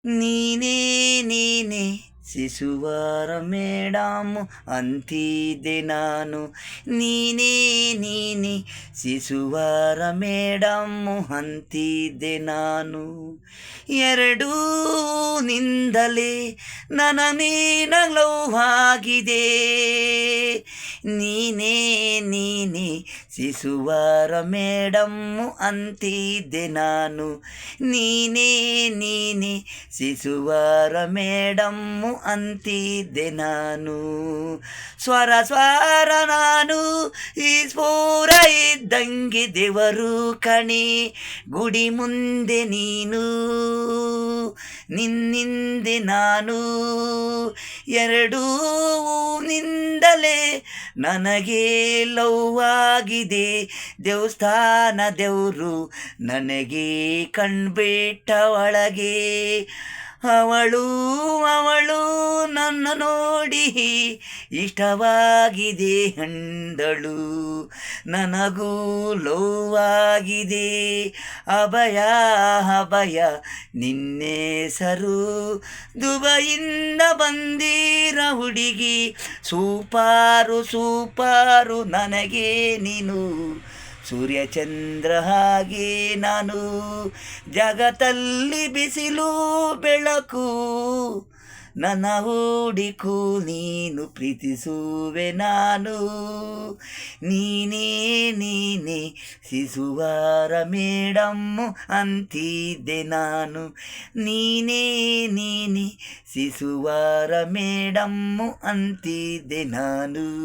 ನೀನೇ ನೀನೇ ಶಿಶುವಾರ ಮೇಡಮ್ ಅಂತಿದ್ದೆ ನಾನು. ನೀನೇ ನೀನೇ ಶಿಶುವಾರ ಮೇಡಮ್ ಅಂತಿದ್ದೆ ನಾನು. ಎರಡೂ ನಿಂದಲೇ ನನ್ನ ನೀನಲೋ ಆಗಿದೆ. ನೀನೇ ನೀನೇ ಶಿಶುವಾರ ಮೇಡಮ್ಮು ಅಂತಿದ್ದೆ ನಾನು. ನೀನೇ ನೀನೇ ಶಿಶುವಾರ ಮೇಡಮ್ಮು ಅಂತಿದ್ದೆ ನಾನು. ಸ್ವರ ಸ್ವರ ನಾನು ಈ ಸ್ಫೂರ ಇದ್ದಂಗೆ ದೇವರು ಕಣೆ. ಗುಡಿ ಮುಂದೆ ನೀನು ನಿನ್ನಿಂದೆ ನಾನು. ಎರಡೂ ನಿಂದಲೇ ನನಗೆ ಲವ್ವಾಗಿದೆ. ದೇವಸ್ಥಾನ ದೇವರು ನನಗೆ ಕಣ್ಬಿಟ್ಟ ಒಳಗೆ. ಅವಳು ಅವಳು ನನ್ನ ನೋಡಿ ಇಷ್ಟವಾಗಿದೆ ಅಂದಳು. ನನಗೂ ಲೋವಾಗಿದೆ. ಅಭಯ ಅಭಯ ನಿನ್ನೆಸರು. ದುಬೈಯಿಂದ ಬಂದಿರ ಹುಡುಗಿ. ಸೂಪಾರು ಸೂಪಾರು ನನಗೆ ನೀನು. ಸೂರ್ಯಚಂದ್ರ ಹಾಗೆ ನಾನು. ಜಗತ್ತಲ್ಲಿ ಬಿಸಿಲು ಬೆಳಕು ನನ್ನ ಹುಡುಕು ನೀನು. ಪ್ರೀತಿಸುವೆ ನಾನು. ನೀನೇ ನೀನೇ ಶಿಶುವಾರ ಮೇಡಮ್ಮು ಅಂತಿದ್ದೆ ನಾನು. ನೀನೇ ನೀನೇ ಶಿಶುವಾರ ಮೇಡಮ್ಮು ಅಂತಿದ್ದೆ ನಾನು.